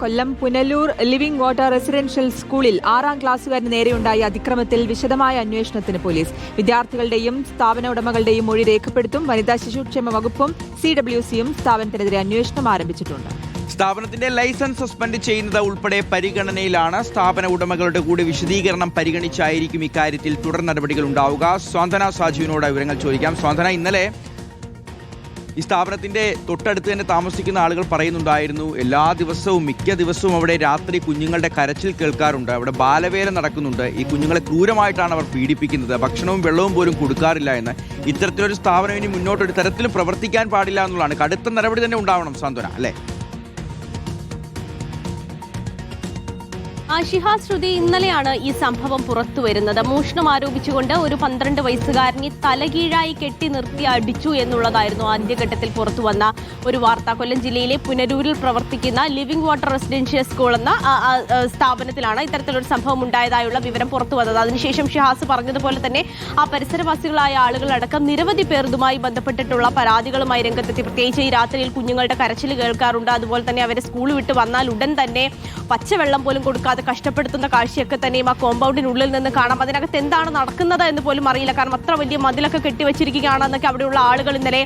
Kollam Punalur living water residential സ്കൂളിൽ 6ാം ക്ലാസ്സുകാരന് നേരെയുണ്ടായ അതിക്രമത്തിൽ വിശദമായ അന്വേഷണത്തിന് പോലീസ്. വിദ്യാർത്ഥികളുടെയും സ്ഥാപന ഉടമകളുടെയും മൊഴി രേഖപ്പെടുത്തും. വനിതാ ശിശുക്ഷേമ വകുപ്പും CWCയും സ്ഥാപനത്തിനെതിരെ അന്വേഷണം ആരംഭിച്ചിട്ടുണ്ട്. സ്ഥാപനത്തിന്റെ ലൈസൻസ് സസ്പെൻഡ് ചെയ്യുന്നത് ഉൾപ്പെടെ പരിഗണനയിലാണ്. സ്ഥാപന ഉടമകളുടെ കൂടി വിശദീകരണം പരിഗണിച്ചായിരിക്കും ഇക്കാര്യത്തിൽ തുടർ നടപടികൾ ഉണ്ടാവുക. സ്വാന്തന സാജുവിനോട് വിവരങ്ങൾ ചോദിക്കാം. സ്വാന്തന, ഇന്നലെ ഈ സ്ഥാപനത്തിന്റെ തൊട്ടടുത്ത് തന്നെ താമസിക്കുന്ന ആളുകൾ പറയുന്നുണ്ടായിരുന്നു, എല്ലാ ദിവസവും മിക്ക ദിവസവും അവിടെ രാത്രി കുഞ്ഞുങ്ങളുടെ കരച്ചിൽ കേൾക്കാറുണ്ട്, അവിടെ ബാലവേല നടക്കുന്നുണ്ട്, ഈ കുഞ്ഞുങ്ങളെ ക്രൂരമായിട്ടാണ് അവർ പീഡിപ്പിക്കുന്നത്, ഭക്ഷണവും വെള്ളവും പോലും കൊടുക്കാറില്ല എന്ന്. ഇത്തരത്തിലൊരു സ്ഥാപനം ഇനി മുന്നോട്ടൊരു തരത്തിലും പ്രവർത്തിക്കാൻ പാടില്ല എന്നുള്ളതാണ്. കടുത്ത നടപടി തന്നെ ഉണ്ടാവണം സാന്ത്വന, അല്ലേ? ഷിഹാസ്, ശ്രുതി, ഇന്നലെയാണ് ഈ സംഭവം പുറത്തു വരുന്നത്. മോഷണം ആരോപിച്ചുകൊണ്ട് ഒരു 12 വയസ്സുകാരനെ തലകീഴായി കെട്ടി നിർത്തി അടിച്ചു എന്നുള്ളതായിരുന്നു ആദ്യഘട്ടത്തിൽ പുറത്തു വന്ന ഒരു വാർത്ത. കൊല്ലം ജില്ലയിലെ പുനലൂരിൽ പ്രവർത്തിക്കുന്ന ലിവിംഗ് വാട്ടർ റെസിഡൻഷ്യൽ സ്കൂൾ എന്ന സ്ഥാപനത്തിലാണ് ഇത്തരത്തിലൊരു സംഭവം ഉണ്ടായതായുള്ള വിവരം പുറത്തു വന്നത്. അതിനുശേഷം ഷിഹാസ് പറഞ്ഞതുപോലെ തന്നെ ആ പരിസരവാസികളായ ആളുകളടക്കം നിരവധി പേർ ഇതുമായി ബന്ധപ്പെട്ടിട്ടുള്ള പരാതികളുമായി രംഗത്തെത്തി. പ്രത്യേകിച്ച് ഈ രാത്രിയിൽ കുഞ്ഞുങ്ങളുടെ കരച്ചിൽ കേൾക്കാറുണ്ട്, അതുപോലെ തന്നെ അവരെ സ്കൂൾ വിട്ട് വന്നാൽ ഉടൻ തന്നെ പച്ചവെള്ളം പോലും കൊടുക്കാതെ കഷ്ടപ്പെടുത്തുന്ന കാഴ്ചയൊക്കെ തന്നെയും ആ കോമ്പൗണ്ടിനുള്ളിൽ നിന്ന് കാണാം. അതിനകത്ത് എന്താണ് നടക്കുന്നത് എന്ന് പോലും അറിയില്ല, കാരണം അത്ര വലിയ മതിലൊക്കെ കെട്ടിവെച്ചിരിക്കുകയാണെന്നൊക്കെ അവിടെയുള്ള ആളുകൾ ഇന്നലെ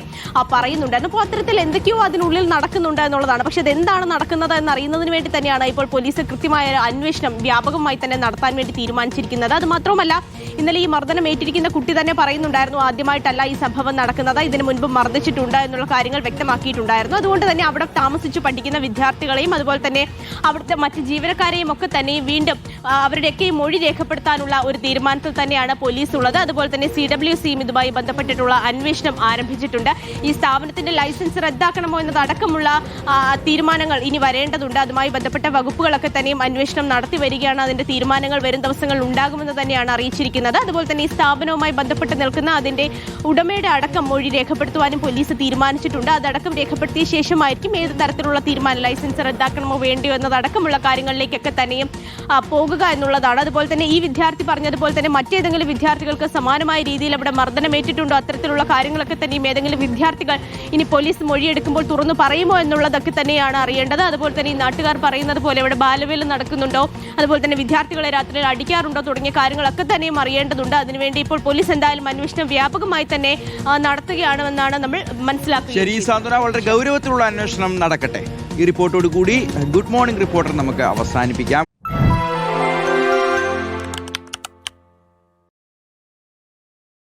പറയുന്നുണ്ടായിരുന്നു. അപ്പോൾ അത്തരത്തിൽ എന്തൊക്കെയോ അതിനുള്ളിൽ നടക്കുന്നുണ്ട് എന്നുള്ളതാണ്. പക്ഷെ അതെന്താണ് നടക്കുന്നത് എന്ന് അറിയുന്നതിന് വേണ്ടി തന്നെയാണ് ഇപ്പോൾ പോലീസ് കൃത്യമായ അന്വേഷണം വ്യാപകമായി തന്നെ നടത്താൻ വേണ്ടി തീരുമാനിച്ചിരിക്കുന്നത്. അത് മാത്രമല്ല, ഇന്നലെ ഈ മർദ്ദനം ഏറ്റിരിക്കുന്ന കുട്ടി തന്നെ പറയുന്നുണ്ടായിരുന്നു, ആദ്യമായിട്ടല്ല ഈ സംഭവം നടക്കുന്നത്, ഇതിനു മുൻപ് മർദ്ദിച്ചിട്ടുണ്ട് എന്നുള്ള കാര്യങ്ങൾ വ്യക്തമാക്കിയിട്ടുണ്ടായിരുന്നു. അതുകൊണ്ട് തന്നെ അവിടെ താമസിച്ചു പഠിക്കുന്ന വിദ്യാർത്ഥികളെയും അതുപോലെ തന്നെ അവിടുത്തെ മറ്റ് ജീവനക്കാരെയും ഒക്കെ തന്നെ വീണ്ടും അവരുടെയൊക്കെ മൊഴി രേഖപ്പെടുത്താനുള്ള ഒരു തീരുമാനത്തിൽ തന്നെയാണ് പോലീസ് ഉള്ളത്. അതുപോലെ തന്നെ CWCയും ഇതുമായി ബന്ധപ്പെട്ടിട്ടുള്ള അന്വേഷണം ആരംഭിച്ചിട്ടുണ്ട്. ഈ സ്ഥാപനത്തിന്റെ ലൈസൻസ് റദ്ദാക്കണമോ എന്നതടക്കമുള്ള തീരുമാനങ്ങൾ ഇനി വരേണ്ടതുണ്ട്. അതുമായി ബന്ധപ്പെട്ട വകുപ്പുകളൊക്കെ തന്നെയും അന്വേഷണം നടത്തി വരികയാണ്. അതിന്റെ തീരുമാനങ്ങൾ വരും ദിവസങ്ങളിൽ ഉണ്ടാകുമെന്ന് തന്നെയാണ് അറിയിച്ചിരിക്കുന്നത്. അതുപോലെ തന്നെ ഈ സ്ഥാപനവുമായി ബന്ധപ്പെട്ട് നിൽക്കുന്ന അതിന്റെ ഉടമയുടെ അടക്കം മൊഴി രേഖപ്പെടുത്തുവാനും പോലീസ് തീരുമാനിച്ചിട്ടുണ്ട്. അതടക്കം രേഖപ്പെടുത്തിയ ശേഷമായിരിക്കും ഏത് തരത്തിലുള്ള തീരുമാനം, ലൈസൻസ് റദ്ദാക്കണമോ വേണ്ടിയോ എന്നതടക്കമുള്ള കാര്യങ്ങളിലേക്കൊക്കെ തന്നെയും പോകുക എന്നുള്ളതാണ്. അതുപോലെ തന്നെ ഈ വിദ്യാർത്ഥി പറഞ്ഞതുപോലെ തന്നെ മറ്റേതെങ്കിലും വിദ്യാർത്ഥികൾക്ക് സമാനമായ രീതിയിൽ അവിടെ മർദ്ദനമേറ്റിട്ടുണ്ടോ, അത്തരത്തിലുള്ള കാര്യങ്ങളൊക്കെ തന്നെയും ഏതെങ്കിലും വിദ്യാർത്ഥികൾ ഇനി പോലീസ് മൊഴിയെടുക്കുമ്പോൾ തുറന്നു പറയുമോ എന്നുള്ളതൊക്കെ തന്നെയാണ് അറിയേണ്ടത്. അതുപോലെ തന്നെ ഈ നാട്ടുകാർ പറയുന്നത് പോലെ ഇവിടെ ബാലവേല നടക്കുന്നുണ്ടോ, അതുപോലെ തന്നെ വിദ്യാർത്ഥികളെ രാത്രിയിൽ അടിക്കാറുണ്ടോ തുടങ്ങിയ കാര്യങ്ങളൊക്കെ തന്നെയും അറിയേണ്ടതുണ്ട്. അതിനുവേണ്ടി ഇപ്പോൾ പോലീസ് എന്തായാലും അന്വേഷണം വ്യാപകമായി തന്നെ നടത്തുകയാണെന്നാണ് നമ്മൾ മനസ്സിലാക്കുന്നത്. ശരി സാന്ത്വന, വളരെ ഗൗരവത്തിലുള്ള അന്വേഷണം നടക്കട്ടെ. ഈ റിപ്പോർട്ടോട് കൂടി ഗുഡ് മോർണിംഗ് റിപ്പോർട്ടർ നമുക്ക് അവസാനിപ്പിക്കാം.